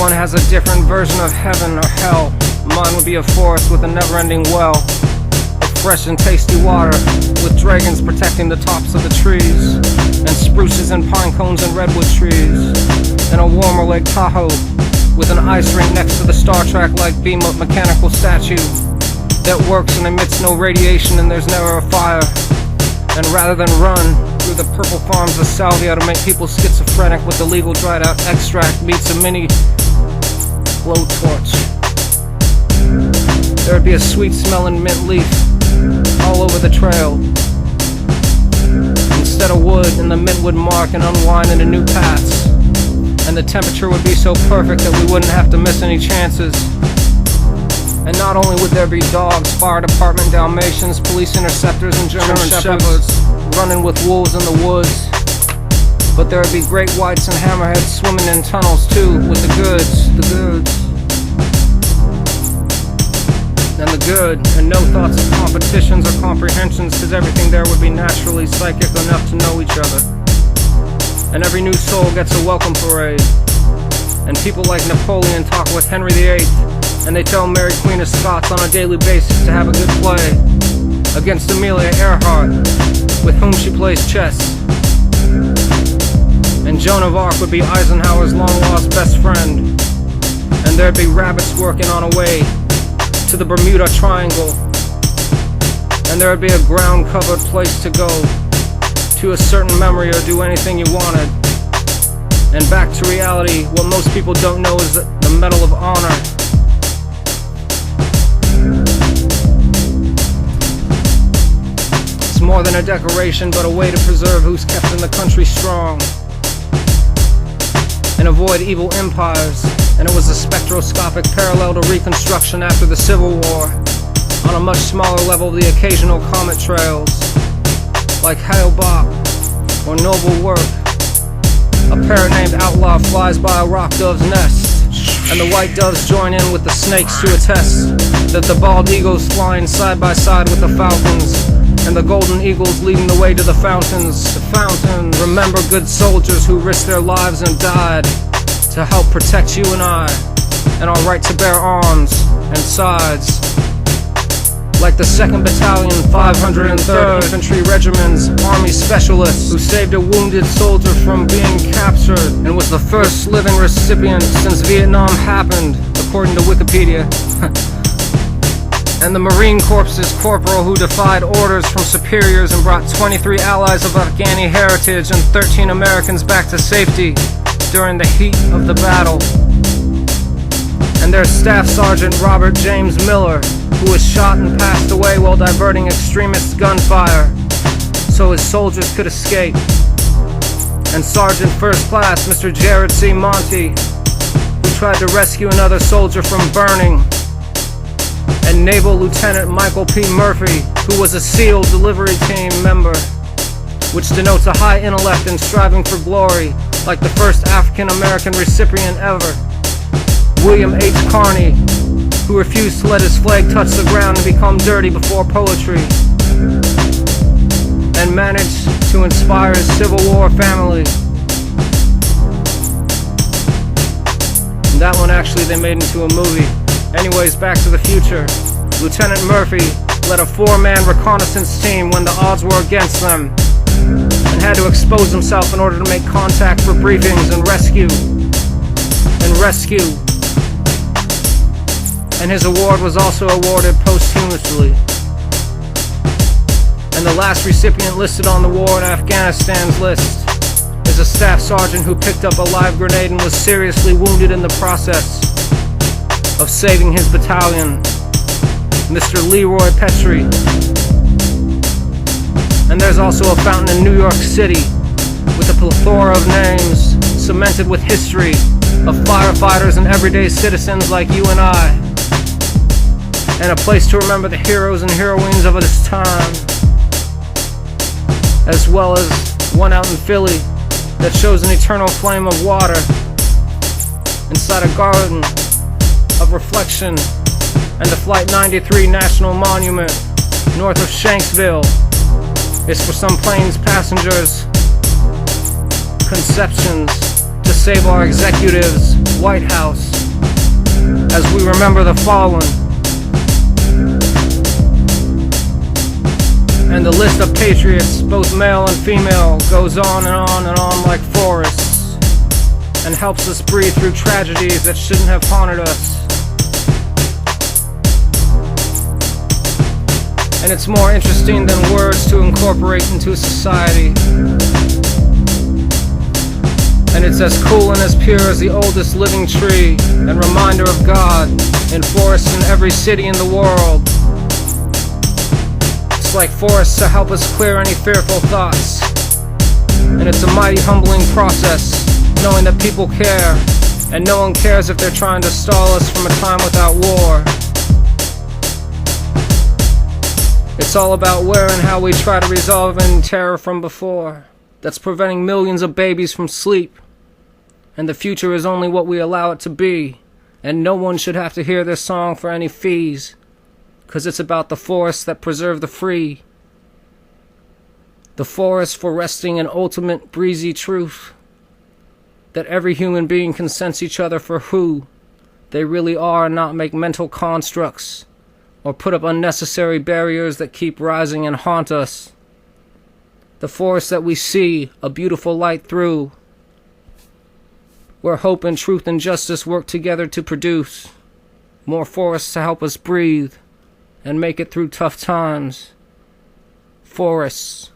Everyone has a different version of heaven or hell. Mine would be a forest with a never-ending well of fresh and tasty water, with dragons protecting the tops of the trees, and spruces and pine cones and redwood trees, and a warmer Lake Tahoe with an ice rink next to the Star Trek-like beam-up mechanical statue that works and emits no radiation, and there's never a fire. And rather than run through the purple farms of salvia to make people schizophrenic with illegal dried out extract meets a mini blowtorch, there would be a sweet smelling mint leaf all over the trail. Instead of wood, and the mint would mark and unwind into new paths, and the temperature would be so perfect that we wouldn't have to miss any chances. And not only would there be dogs, fire department Dalmatians, police interceptors, and German shepherds running with wolves in the woods, but there would be great whites and hammerheads swimming in tunnels too, with the goods, and the good, and no thoughts of competitions or comprehensions, because everything there would be naturally psychic enough to know each other. And every new soul gets a welcome parade, and people like Napoleon talk with Henry VIII, and they tell Mary Queen of Scots on a daily basis to have a good play against Amelia Earhart, with whom she plays chess. And Joan of Arc would be Eisenhower's long-lost best friend, and there'd be rabbits working on a way to the Bermuda Triangle, and there would be a ground-covered place to go to a certain memory or do anything you wanted. And back to reality, what most people don't know is the Medal of Honor. It's more than a decoration, but a way to preserve who's kept in the country strong and avoid evil empires. And it was a spectroscopic parallel to Reconstruction after the Civil War, on a much smaller level, the occasional comet trails like Hail Bop or Noble Work. A parrot named Outlaw flies by a rock dove's nest, and the white doves join in with the snakes to attest that the bald eagles flying side by side with the falcons, and the golden eagles leading the way to the fountains. The fountains remember good soldiers who risked their lives and died to help protect you and I, and our right to bear arms and sides. Like the 2nd Battalion, 503rd Infantry Regiment's Army Specialists, who saved a wounded soldier from being captured, and was the first living recipient since Vietnam happened, according to Wikipedia. And the Marine Corps' corporal who defied orders from superiors and brought 23 allies of Afghani heritage and 13 Americans back to safety during the heat of the battle. And their Staff Sergeant Robert James Miller, who was shot and passed away while diverting extremist gunfire so his soldiers could escape. And Sergeant First Class Mr. Jared C. Monty, who tried to rescue another soldier from burning. And Naval Lieutenant Michael P. Murphy, who was a SEAL delivery team member, which denotes a high intellect and striving for glory, like the first African-American recipient ever. William H. Carney, who refused to let his flag touch the ground and become dirty before poetry, and managed to inspire his Civil War family. And that one actually they made into a movie. Anyways, Back to the Future. Lieutenant Murphy led a 4-man reconnaissance team when the odds were against them, and had to expose himself in order to make contact for briefings and rescue. And his award was also awarded posthumously. And the last recipient listed on the War in Afghanistan's list is a staff sergeant who picked up a live grenade and was seriously wounded in the process of saving his battalion, Mr. Leroy Petrie. And there's also a fountain in New York City with a plethora of names cemented with history of firefighters and everyday citizens like you and I, and a place to remember the heroes and heroines of this time, as well as one out in Philly that shows an eternal flame of water inside a garden of reflection, and the Flight 93 National Monument north of Shanksville is for some plane's passengers' conceptions to save our executives, White House, as we remember the fallen. And the list of patriots, both male and female, goes on and on and on like forests, and helps us breathe through tragedies that shouldn't have haunted us. And it's more interesting than words to incorporate into society. And it's as cool and as pure as the oldest living tree, and reminder of God in forests in every city in the world. It's like forests to help us clear any fearful thoughts. And it's a mighty humbling process, knowing that people care, and no one cares if they're trying to stall us from a time without war. It's all about where and how we try to resolve any terror from before that's preventing millions of babies from sleep. And the future is only what we allow it to be, and no one should have to hear this song for any fees, 'cause it's about the forests that preserve the free. The forest for resting in ultimate breezy truth, that every human being can sense each other for who they really are and not make mental constructs or put up unnecessary barriers that keep rising and haunt us. The forest that we see a beautiful light through, where hope and truth and justice work together to produce more forests to help us breathe and make it through tough times. Forests.